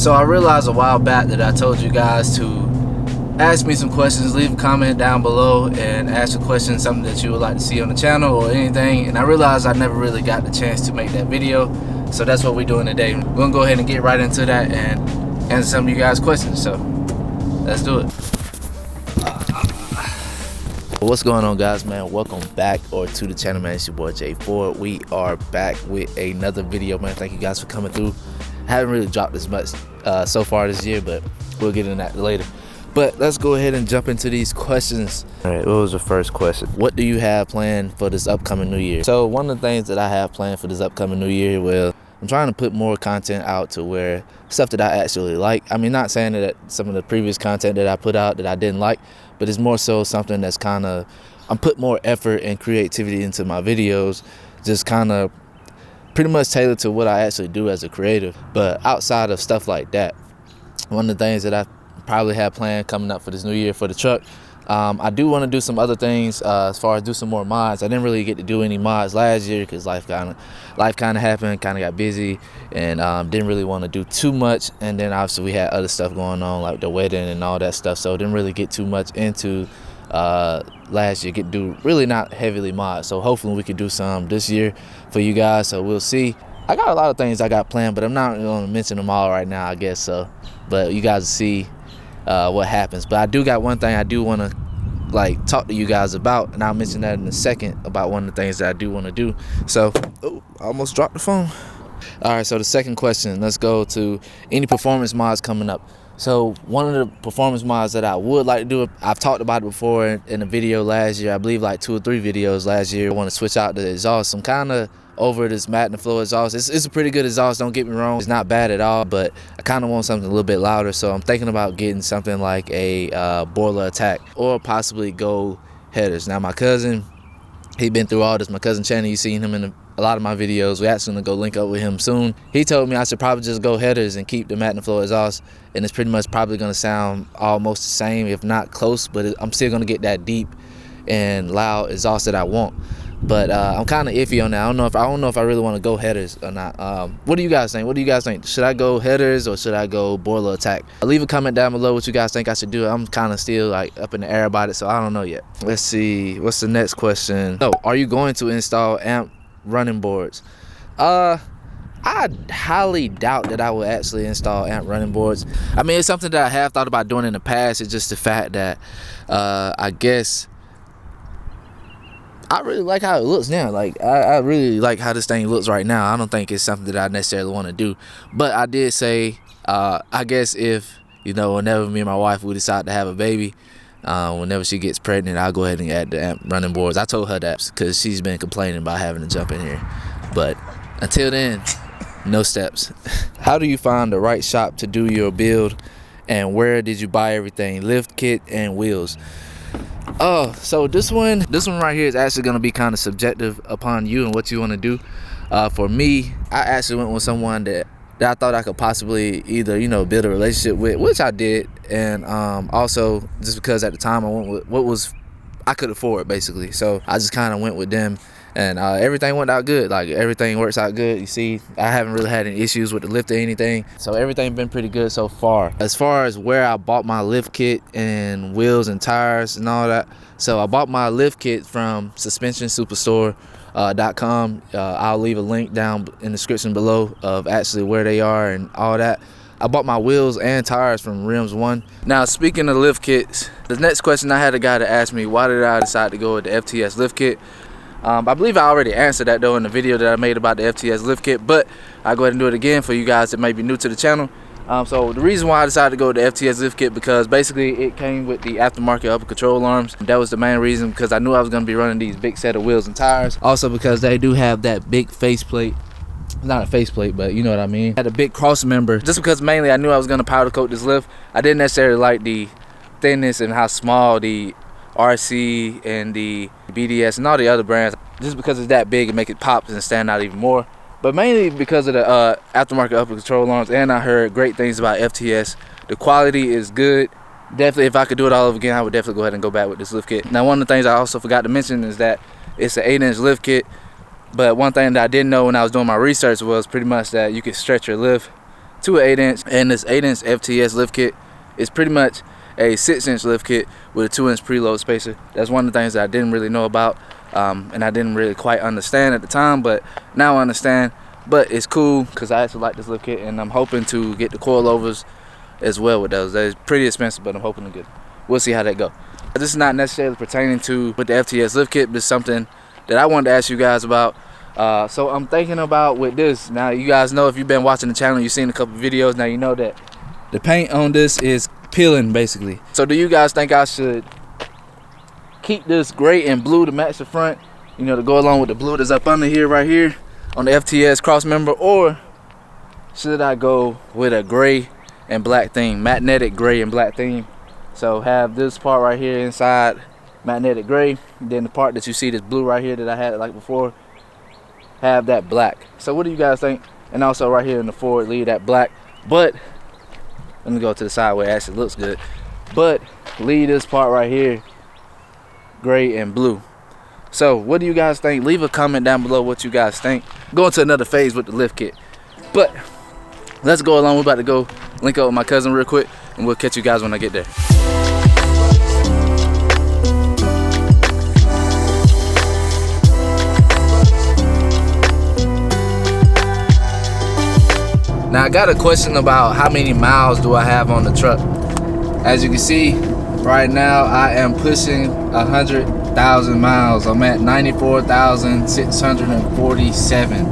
So I realized a while back that I told you guys to ask me some questions, leave a comment down below and ask a question, something that you would like to see on the channel or anything. And I realized I never really got the chance to make that video. So that's what we're doing today. We're gonna go ahead and get right into that and answer some of you guys' questions. So let's do it. What's going on, guys, man? Welcome back to the channel, man. It's your boy J4. We are back with another video, man. Thank you guys for coming through. I haven't really dropped as much so far this year, but we'll get into that later. But let's go ahead and jump into these questions. All right, what was the first question? What do you have planned for this upcoming new year? So one of the things that I have planned for this upcoming new year, well, I'm trying to put more content out to where stuff that I actually like. I mean, not saying that some of the previous content that I put out that I didn't like, but it's more so something that's kind of, I'm put more effort and creativity into my videos, just kind of pretty much tailored to what I actually do as a creative. But outside of stuff like that, one of the things that I probably have planned coming up for this new year for the truck, I do want to do some other things as far as do some more mods. I didn't really get to do any mods last year because life kind of happened, kind of got busy, and didn't really want to do too much. And then obviously we had other stuff going on like the wedding and all that stuff, so didn't really get too much into last year, get to do really not heavily mods. So hopefully we could do some this year for you guys, so we'll see. I got a lot of things I got planned, but I'm not going to mention them all right now, I guess. So but you guys will see what happens. But I do got one thing I do want to like talk to you guys about, and I'll mention that in a second about one of the things that I do want to do. So I almost dropped the phone. All right, so the second question, let's go to any performance mods coming up. So one of the performance mods that I would like to do, I've talked about it before in a video last year, I believe like 2 or 3 videos last year. I want to switch out the exhaust. I'm kind of over this Magnaflow exhaust. It's a pretty good exhaust, don't get me wrong. It's not bad at all, but I kind of want something a little bit louder. So I'm thinking about getting something like a Boiler Attack or possibly go headers. Now my cousin, he been through all this. My cousin Channing, you seen him in a lot of my videos. We actually gonna go link up with him soon. He told me I should probably just go headers and keep the Magnaflow exhaust, and it's pretty much probably gonna sound almost the same, if not close, but I'm still gonna get that deep and loud exhaust that I want. But I'm kind of iffy on that. I don't know if I really want to go headers or not. What do you guys think? What do you guys think? Should I go headers or should I go Boiler Attack? Leave a comment down below what you guys think I should do. I'm kind of still like up in the air about it, so I don't know yet. Let's see. What's the next question? Oh, are you going to install amp running boards? I highly doubt that I will actually install amp running boards. I mean, it's something that I have thought about doing in the past. It's just the fact that I guess I really like how it looks now. Like I really like how this thing looks right now. I don't think it's something that I necessarily want to do. But I did say, I guess if, you know, whenever me and my wife we decide to have a baby, whenever she gets pregnant, I'll go ahead and add the amp running boards. I told her that because she's been complaining about having to jump in here. But until then, no steps. How do you find the right shop to do your build, and where did you buy everything? Lift kit and wheels. Oh, so this one right here is actually going to be kind of subjective upon you and what you want to do. For me, I actually went with someone that I thought I could possibly either, you know, build a relationship with, which I did, and also just because at the time I went with what I could afford, basically. So I just kind of went with them, and everything went out good. Like everything works out good. You see, I haven't really had any issues with the lift or anything, so everything been pretty good so far. As far as where I bought my lift kit and wheels and tires and all that, so I bought my lift kit from suspensionsuperstore.com. I'll leave a link down in the description below of actually where they are and all that. I bought my wheels and tires from Rims One. Now, speaking of lift kits, the next question, I had a guy to ask me, why did I decide to go with the FTS lift kit? I believe I already answered that though in the video that I made about the FTS lift kit, but I'll go ahead and do it again for you guys that may be new to the channel. So the reason why I decided to go with the FTS lift kit, because basically it came with the aftermarket upper control arms. That was the main reason, because I knew I was going to be running these big set of wheels and tires. Also because they do have that big faceplate. Not a faceplate, but you know what I mean. Had a big cross member, just because mainly I knew I was going to powder coat this lift. I didn't necessarily like the thinness and how small the RC and the BDS and all the other brands, just because it's that big and make it pop and stand out even more. But mainly because of the aftermarket upper control arms, and I heard great things about FTS. The quality is good. Definitely, if I could do it all over again, I would definitely go ahead and go back with this lift kit. Now, one of the things I also forgot to mention is that it's an 8-inch lift kit. But one thing that I didn't know when I was doing my research was pretty much that you could stretch your lift to an 8-inch, and this 8-inch FTS lift kit is pretty much a 6-inch lift kit with a 2-inch preload spacer. That's one of the things that I didn't really know about, and I didn't really quite understand at the time, but now I understand. But it's cool because I actually like this lift kit, and I'm hoping to get the coilovers as well with those. They're pretty expensive, but I'm hoping to get them. We'll see how that go. This is not necessarily pertaining to with the FTS lift kit, but it's something that I wanted to ask you guys about. So I'm thinking about with this. Now, you guys know, if you've been watching the channel, you've seen a couple videos. Now you know that the paint on this is peeling basically. So do you guys think I should keep this gray and blue to match the front, you know, to go along with the blue that's up under here, right here on the FTS cross member, or should I go with a gray and black theme, magnetic gray and black theme? So have this part right here inside magnetic gray, then the part that you see, this blue right here that I had like before, have that black. So what do you guys think? And also right here in the forward, leave that black, but let me go to the side where it actually looks good, but leave this part right here gray and blue. So what do you guys think? Leave a comment down below what you guys think. Going to another phase with the lift kit, but let's go along. We're about to go link up with my cousin real quick, and we'll catch you guys when I get there. Now I got a question about how many miles do I have on the truck. As you can see, right now I am pushing 100,000 miles. I'm at 94,647.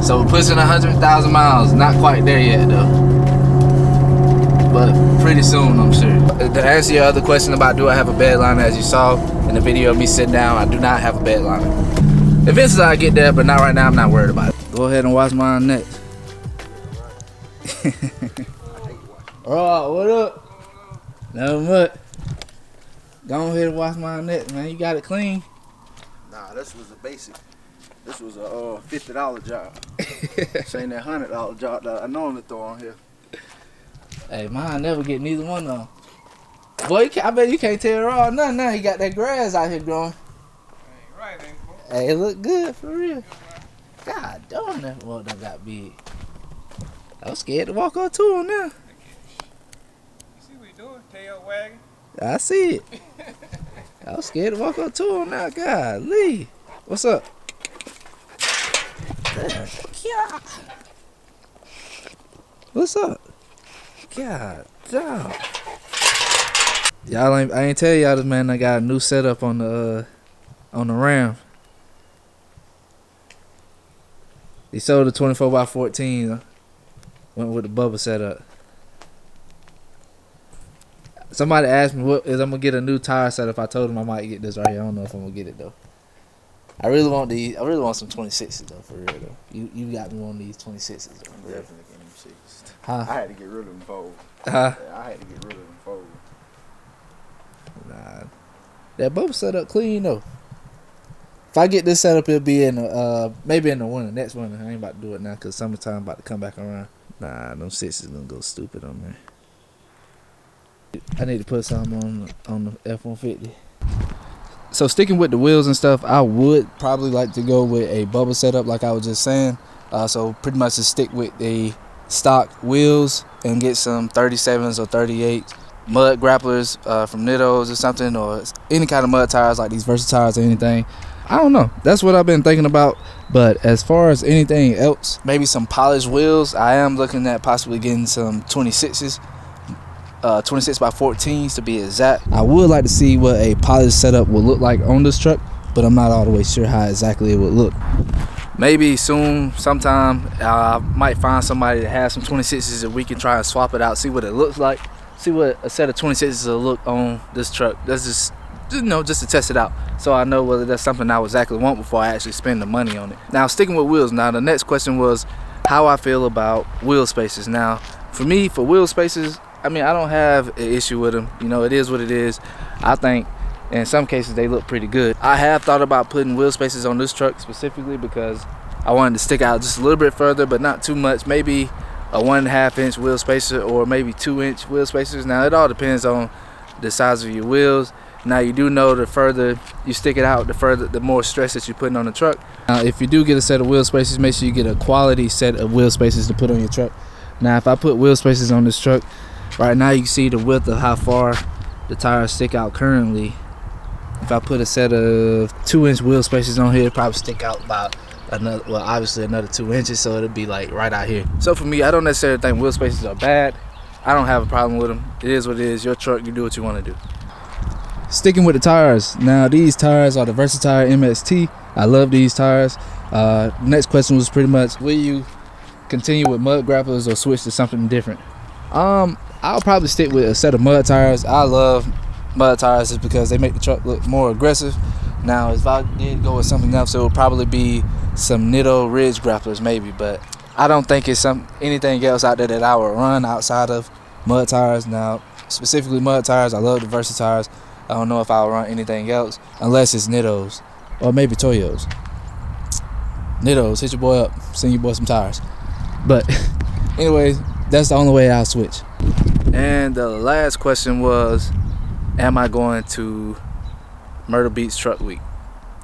So we're pushing 100,000 miles. Not quite there yet though, but pretty soon, I'm sure. To answer your other question about do I have a bed liner, as you saw in the video of me sitting down, I do not have a bed liner. Eventually I get there, but not right now. I'm not worried about it. Go ahead and watch mine next. Oh, what up? Nothing much. Go ahead and wash my neck, man. You got it clean. Nah, this was a basic. This was a $50 job. This ain't that $100 job that I normally throw on here. Hey, mine never get neither one of them. Boy, I bet you can't tell raw nothing now. You got that grass out here growing. Ain't right, ain't it? Hey, it look good for real. God darn, that one done got big. I was scared to walk on to him now. You see what you doing? Tail wagging. I see it. I was scared to walk up to him now. Golly. What's up? What's up? God damn. Y'all ain't, I ain't tell y'all this, man. I got a new setup on the Ram. He sold the 24x14. Went with the bubble setup. Somebody asked me what is I'm gonna get a new tire setup. I told him I might get this right here. I don't know if I'm gonna get it though. I really want these. I really want some 26s though, for real though. You got me on these 26s though. I'm definitely getting them 6s. Huh? I had to get rid of them fold. Huh? Yeah, I had to get rid of them fold. Nah. That bubble setup clean though. If I get this setup, it'll be in maybe in the winter, next winter. I ain't about to do it now because summertime about to come back around. Nah, them 6s gonna go stupid on there. I need to put something on the F-150. So sticking with the wheels and stuff, I would probably like to go with a bubble setup like I was just saying. So pretty much just stick with the stock wheels and get some 37s or 38s. Mud grapplers from Nittos or something, or any kind of mud tires like these Versatires or anything. I don't know. That's what I've been thinking about. But as far as anything else, maybe some polished wheels. I am looking at possibly getting some 26s. 26x14s to be exact. I would like to see what a polished setup would look like on this truck, but I'm not all the way sure how exactly it would look. Maybe soon, sometime, I might find somebody that has some 26s and we can try and swap it out, see what it looks like, see what a set of 26s will look on this truck. That's just, you know, just to test it out, so I know whether that's something I would exactly want before I actually spend the money on it. Now, sticking with wheels. Now, the next question was how I feel about wheel spacers. Now, for me, for wheel spacers, I mean, I don't have an issue with them. You know, it is what it is. I think in some cases they look pretty good. I have thought about putting wheel spacers on this truck specifically because I wanted to stick out just a little bit further, but not too much. Maybe a 1.5 inch wheel spacer or maybe 2 inch wheel spacers. Now, it all depends on the size of your wheels. Now, you do know the further you stick it out, the more stress that you're putting on the truck. Now, if you do get a set of wheel spacers, make sure you get a quality set of wheel spacers to put on your truck. Now if I put wheel spacers on this truck, right now you can see the width of how far the tires stick out currently. If I put a set of 2-inch wheel spacers on here, it'd probably stick out about another, well, obviously another 2 inches, so it'll be like right out here. So for me, I don't necessarily think wheel spacers are bad. I don't have a problem with them. It is what it is. Your truck, you do what you want to do. Sticking with the tires. Now these tires are the Versatire MXT. I love these tires. Next question was pretty much, will you continue with mud grapplers or switch to something different? I'll probably stick with a set of mud tires. I love mud tires just because they make the truck look more aggressive. Now if I did go with something else, it would probably be some Nitto Ridge grapplers maybe, but I don't think it's anything else out there that I would run outside of mud tires. Now specifically mud tires, I love the Versatires. I don't know if I'll run anything else unless it's Nittos or maybe Toyos. Nittos, hit your boy up, send your boy some tires. But anyways, that's the only way I'll switch. And the last question was, am I going to Myrtle Beach Truck Week?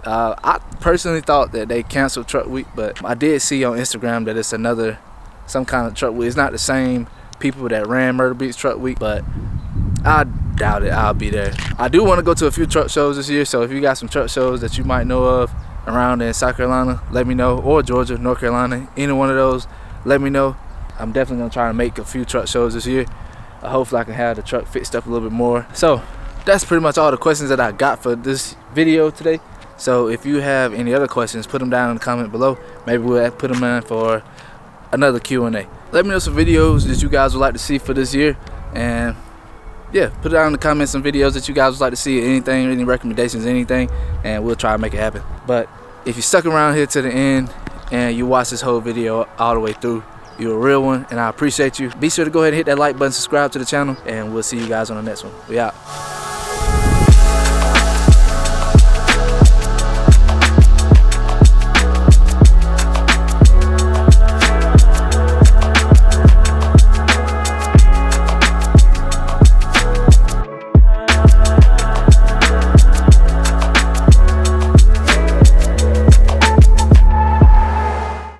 I personally thought that they canceled Truck Week, but I did see on Instagram that it's some kind of truck week. It's not the same people that ran Myrtle Beach Truck Week, but I doubt it I'll be there. I do want to go to a few truck shows this year, so if you got some truck shows that you might know of around in South Carolina, let me know, or Georgia, North Carolina, any one of those, let me know. I'm definitely gonna try to make a few truck shows this year. Hopefully I can have the truck fixed up a little bit more. So that's pretty much all the questions that I got for this video today. So if you have any other questions, put them down in the comment below. Maybe we'll put them in for another Q&A. Let me know some videos that you guys would like to see for this year, and yeah, put it down in the comments some videos that you guys would like to see, anything, any recommendations, anything, and we'll try to make it happen. But if you stuck around here to the end and you watch this whole video all the way through, you're a real one, and I appreciate you. Be sure to go ahead and hit that like button, subscribe to the channel, and we'll see you guys on the next one. We out.